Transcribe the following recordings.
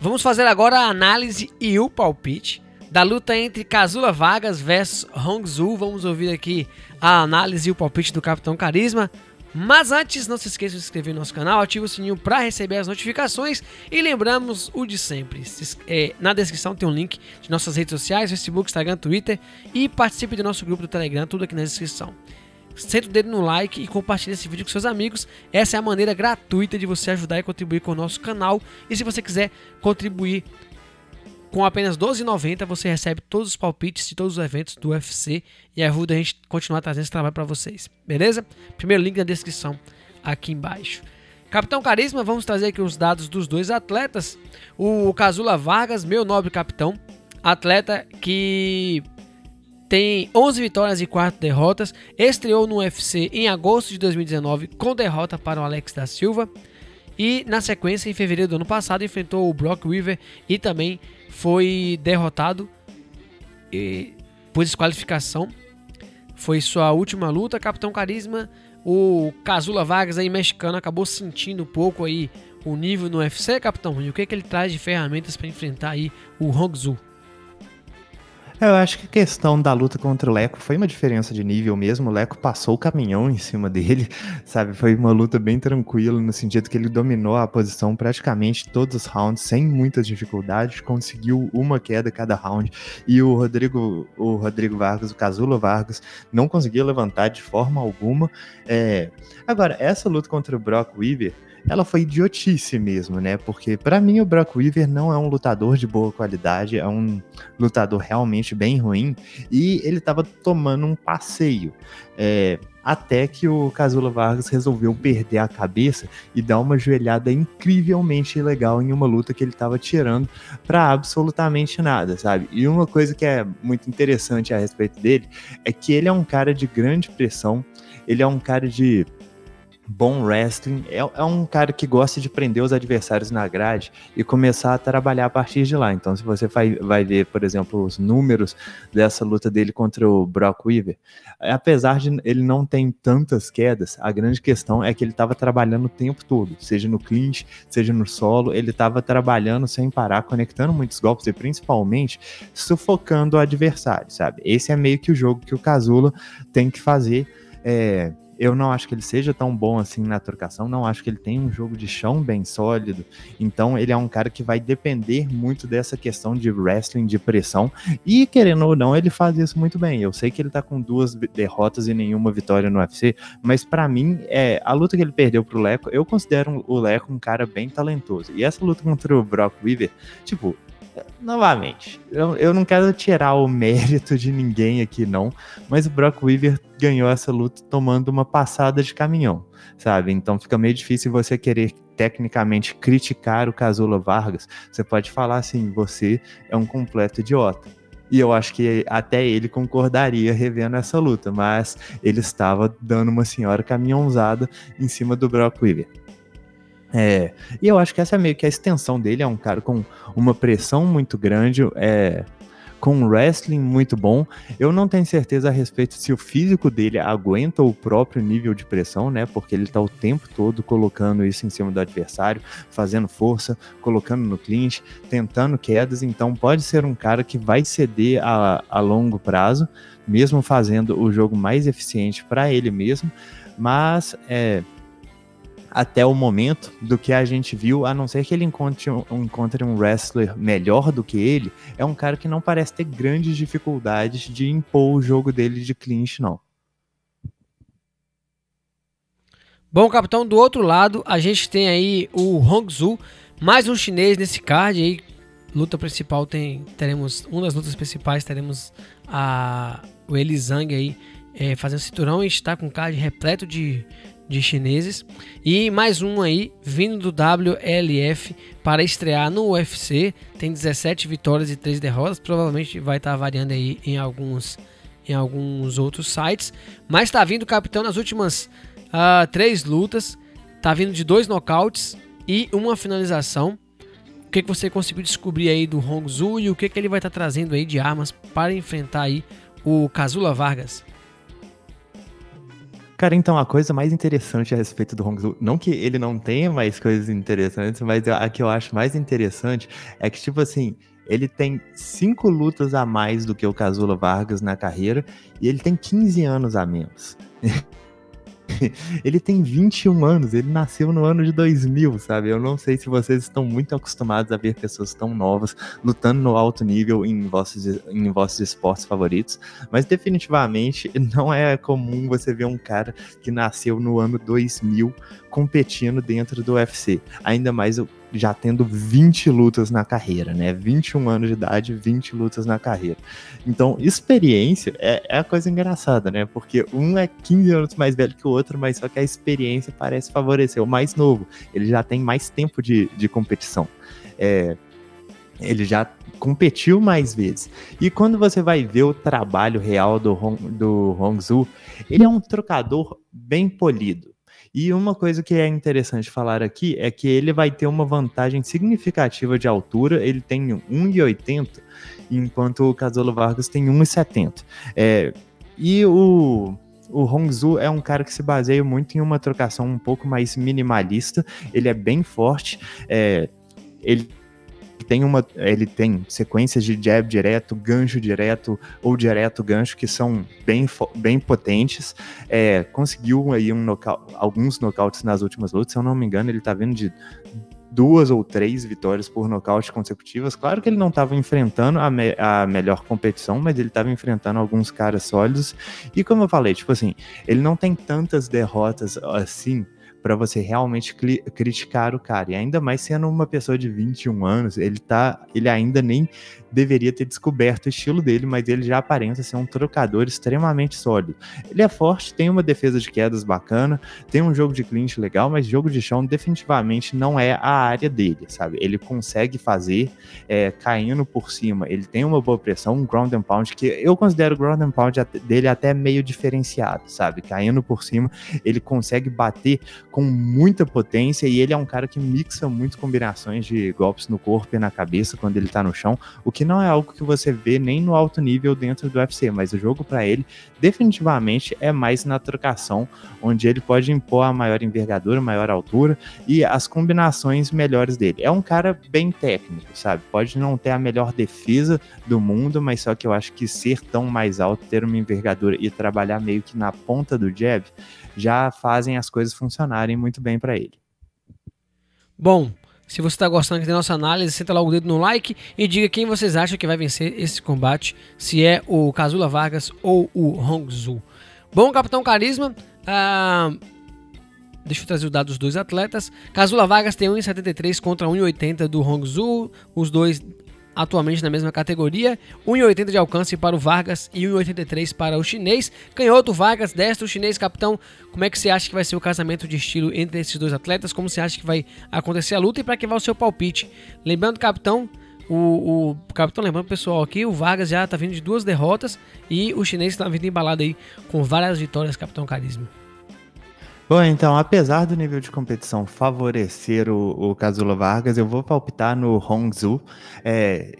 Vamos fazer agora a análise e o palpite da luta entre Kazula Vargas versus Hongzhu. Vamos ouvir aqui a análise e o palpite do Capitão Carisma. Mas antes, não se esqueça de se inscrever no nosso canal, ative o sininho para receber as notificações e lembramos o de sempre. Na descrição tem um link de nossas redes sociais, Facebook, Instagram, Twitter, e participe do nosso grupo do Telegram, tudo aqui na descrição. Senta o dedo no like e compartilhe esse vídeo com seus amigos. Essa é a maneira gratuita de você ajudar e contribuir com o nosso canal. E se você quiser contribuir com apenas R$12,90, você recebe todos os palpites de todos os eventos do UFC e ajuda a gente a continuar trazendo esse trabalho para vocês, beleza? Primeiro link na descrição aqui embaixo. Capitão Carisma, vamos trazer aqui os dados dos dois atletas. O Kazula Vargas, meu nobre capitão, atleta que tem 11 vitórias e 4 derrotas, estreou no UFC em agosto de 2019 com derrota para o Alex da Silva. E na sequência, em fevereiro do ano passado, enfrentou o Brock Weaver e também foi derrotado por desqualificação. Foi sua última luta. Capitão Carisma, o Kazula Vargas aí mexicano acabou sentindo um pouco aí o nível no UFC, capitão. E o que ele traz de ferramentas para enfrentar aí o Hongzhu? Eu acho que a questão da luta contra o Leco foi uma diferença de nível mesmo. O Leco passou o caminhão em cima dele, sabe? Foi uma luta bem tranquila, no sentido que ele dominou a posição praticamente todos os rounds, sem muitas dificuldades, conseguiu uma queda cada round. E o Rodrigo Vargas, o Kazula Vargas, não conseguia levantar de forma alguma. Agora, essa luta contra o Brock Weaver, ela foi idiotice mesmo, né? Porque pra mim o Brock Weaver não é um lutador de boa qualidade, é um lutador realmente bem ruim, e ele tava tomando um passeio. Até que o Kazula Vargas resolveu perder a cabeça e dar uma joelhada incrivelmente legal em uma luta que ele tava tirando pra absolutamente nada, sabe? E uma coisa que é muito interessante a respeito dele é que ele é um cara de grande pressão, ele é um cara de bom wrestling, é um cara que gosta de prender os adversários na grade e começar a trabalhar a partir de lá. Então, se você vai ver, por exemplo, os números dessa luta dele contra o Brock Weaver, apesar de ele não ter tantas quedas, a grande questão é que ele estava trabalhando o tempo todo, seja no clinch, seja no solo, ele estava trabalhando sem parar, conectando muitos golpes e principalmente sufocando o adversário, sabe? Esse é meio que o jogo que o Kazula tem que fazer. Eu não acho que ele seja tão bom assim na trocação, não acho que ele tenha um jogo de chão bem sólido, então ele é um cara que vai depender muito dessa questão de wrestling, de pressão, e querendo ou não, ele faz isso muito bem. Eu sei que ele tá com 2 derrotas e nenhuma vitória no UFC, mas pra mim, a luta que ele perdeu pro Leco, eu considero o Leco um cara bem talentoso, e essa luta contra o Brock Weaver, tipo, novamente, eu não quero tirar o mérito de ninguém aqui não, mas o Brock Weaver ganhou essa luta tomando uma passada de caminhão, sabe? Então fica meio difícil você querer tecnicamente criticar o Kazula Vargas. Você pode falar assim, você é um completo idiota. E eu acho que até ele concordaria revendo essa luta, mas ele estava dando uma senhora caminhãozada em cima do Brock Weaver. E eu acho que essa é meio que a extensão dele, é um cara com uma pressão muito grande, com um wrestling muito bom. Eu não tenho certeza a respeito se o físico dele aguenta o próprio nível de pressão, né? Porque ele tá o tempo todo colocando isso em cima do adversário, fazendo força, colocando no clinch, tentando quedas. Então pode ser um cara que vai ceder a longo prazo, mesmo fazendo o jogo mais eficiente para ele mesmo. Mas até o momento do que a gente viu, a não ser que ele encontre um wrestler melhor do que ele, é um cara que não parece ter grandes dificuldades de impor o jogo dele de clinch, não. Bom, capitão, do outro lado, a gente tem aí o Hongzhu, mais um chinês nesse card aí. Luta principal teremos, uma das lutas principais, teremos o Eli Zhang aí fazendo cinturão, e está com um card repleto de chineses, e mais um aí vindo do WLF para estrear no UFC, tem 17 vitórias e 3 derrotas, provavelmente vai estar variando aí em alguns outros sites, mas está vindo o capitão nas últimas 3 lutas, está vindo de 2 nocautes e uma finalização. O que você conseguiu descobrir aí do Hongzhu e o que ele vai estar trazendo aí de armas para enfrentar aí o Kazula Vargas? Cara, então, a coisa mais interessante a respeito do Hong Zhu, não que ele não tenha mais coisas interessantes, mas a que eu acho mais interessante é que, tipo assim, ele tem 5 lutas a mais do que o Kazula Vargas na carreira e ele tem 15 anos a menos. Ele tem 21 anos, ele nasceu no ano de 2000, sabe? Eu não sei se vocês estão muito acostumados a ver pessoas tão novas lutando no alto nível em vossos esportes favoritos, mas definitivamente não é comum você ver um cara que nasceu no ano 2000 competindo dentro do UFC. Ainda mais já tendo 20 lutas na carreira, né? 21 anos de idade, 20 lutas na carreira. Então, experiência é a coisa engraçada, né? Porque um é 15 anos mais velho que o outro, mas só que a experiência parece favorecer o mais novo. Ele já tem mais tempo de competição. Ele já competiu mais vezes. E quando você vai ver o trabalho real do Hong Zhu, ele é um trocador bem polido. E uma coisa que é interessante falar aqui é que ele vai ter uma vantagem significativa de altura. Ele tem 1,80, enquanto o Kazula Vargas tem 1,70. E o Hong Zhu é um cara que se baseia muito em uma trocação um pouco mais minimalista. Ele é bem forte. Ele tem sequências de jab direto, gancho direto ou direto gancho que são bem potentes. Conseguiu aí alguns nocautes nas últimas lutas, se eu não me engano, ele tá vindo de 2 ou 3 vitórias por nocaute consecutivas. Claro que ele não estava enfrentando a melhor competição, mas ele estava enfrentando alguns caras sólidos. E como eu falei, tipo assim, ele não tem tantas derrotas assim para você realmente criticar o cara. E ainda mais sendo uma pessoa de 21 anos, ele ainda nem deveria ter descoberto o estilo dele, mas ele já aparenta ser um trocador extremamente sólido. Ele é forte, tem uma defesa de quedas bacana, tem um jogo de clinch legal, mas jogo de chão definitivamente não é a área dele, sabe? Ele consegue fazer caindo por cima, ele tem uma boa pressão, um ground and pound, que eu considero o ground and pound dele até meio diferenciado, sabe? Caindo por cima, ele consegue bater com muita potência e ele é um cara que mixa muito combinações de golpes no corpo e na cabeça quando ele tá no chão, o que não é algo que você vê nem no alto nível dentro do UFC, mas o jogo para ele definitivamente é mais na trocação, onde ele pode impor a maior envergadura, maior altura e as combinações melhores dele. É um cara bem técnico, sabe? Pode não ter a melhor defesa do mundo, mas só que eu acho que ser tão mais alto, ter uma envergadura e trabalhar meio que na ponta do jab, já fazem as coisas funcionarem muito bem para ele. Bom, se você está gostando aqui da nossa análise, senta logo o dedo no like e diga quem vocês acham que vai vencer esse combate, se é o Kazula Vargas ou o Hong Zhu. Bom, Capitão Carisma, deixa eu trazer o dado dos dois atletas. Kazula Vargas tem 1,73 contra 1,80 do Hong Zhu, os dois atualmente na mesma categoria. 1,80 de alcance para o Vargas e 1,83 para o chinês. Canhoto, Vargas, destro, chinês. Capitão, como é que você acha que vai ser o casamento de estilo entre esses dois atletas? Como você acha que vai acontecer a luta e para que vai o seu palpite? Lembrando, capitão, o capitão, lembrando pessoal aqui, o Vargas já está vindo de 2 derrotas e o chinês está vindo embalado aí com várias vitórias, Capitão Carisma. Bom, então, apesar do nível de competição favorecer o Kazula Vargas, eu vou palpitar no Hong Zhu.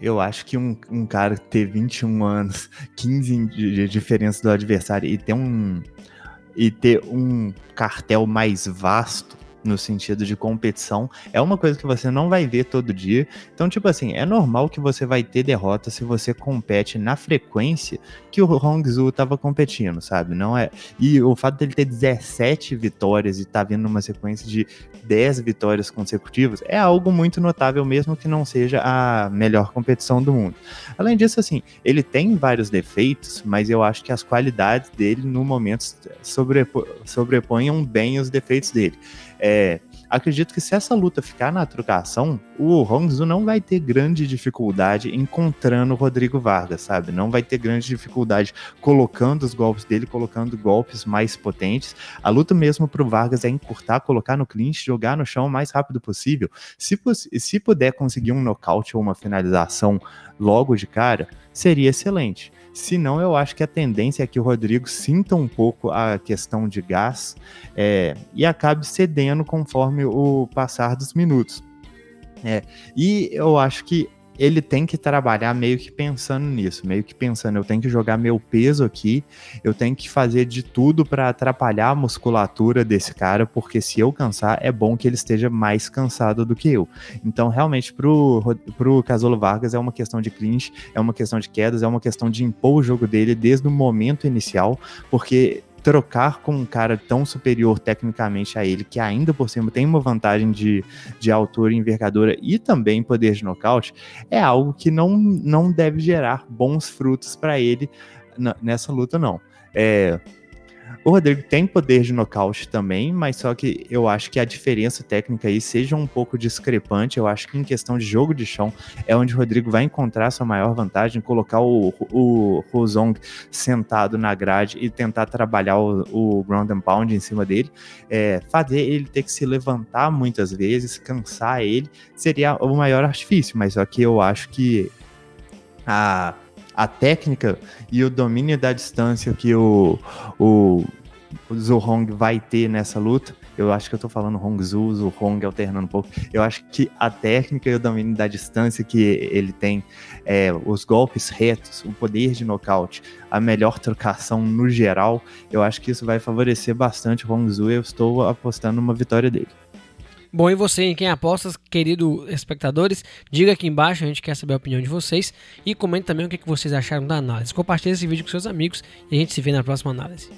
Eu acho que um cara ter 21 anos, 15 de diferença do adversário e ter um cartel mais vasto no sentido de competição, é uma coisa que você não vai ver todo dia. Então, tipo assim, é normal que você vai ter derrota se você compete na frequência que o Hong Zhu estava competindo, sabe? Não é... E o fato dele ter 17 vitórias e tá vindo numa sequência de 10 vitórias consecutivas é algo muito notável, mesmo que não seja a melhor competição do mundo. Além disso, assim, ele tem vários defeitos, mas eu acho que as qualidades dele, no momento, sobreponham bem os defeitos dele. Acredito que se essa luta ficar na trocação, o Hong Zhu não vai ter grande dificuldade encontrando o Rodrigo Vargas, sabe? Não vai ter grande dificuldade colocando os golpes dele, colocando golpes mais potentes. A luta mesmo pro Vargas é encurtar, colocar no clinch, jogar no chão o mais rápido possível. Se puder conseguir um nocaute ou uma finalização logo de cara, seria excelente. Se não, eu acho que a tendência é que o Rodrigo sinta um pouco a questão de gás e acabe cedendo conforme o passar dos minutos. E eu acho que ele tem que trabalhar meio que pensando nisso, meio que pensando, eu tenho que jogar meu peso aqui, eu tenho que fazer de tudo para atrapalhar a musculatura desse cara, porque se eu cansar, é bom que ele esteja mais cansado do que eu. Então, realmente, pro Casulo Vargas é uma questão de clinch, é uma questão de quedas, é uma questão de impor o jogo dele desde o momento inicial, porque trocar com um cara tão superior tecnicamente a ele, que ainda por cima tem uma vantagem de altura, envergadura e também poder de nocaute, é algo que não deve gerar bons frutos para ele nessa luta, não. O Rodrigo tem poder de nocaute também, mas só que eu acho que a diferença técnica aí seja um pouco discrepante. Eu acho que em questão de jogo de chão é onde o Rodrigo vai encontrar sua maior vantagem, colocar o Hozong sentado na grade e tentar trabalhar o ground and pound em cima dele, fazer ele ter que se levantar muitas vezes, cansar ele, seria o maior artifício, mas só que eu acho que a técnica e o domínio da distância que o Zhu Hong vai ter nessa luta, eu acho que eu tô falando Hongzhu, Zhu Hong alternando um pouco, eu acho que a técnica e o domínio da distância que ele tem, os golpes retos, o poder de nocaute, a melhor trocação no geral, eu acho que isso vai favorecer bastante o Hongzhu e eu estou apostando numa vitória dele. Bom, e você, em quem aposta, queridos espectadores, diga aqui embaixo, a gente quer saber a opinião de vocês e comente também o que vocês acharam da análise. Compartilhe esse vídeo com seus amigos e a gente se vê na próxima análise.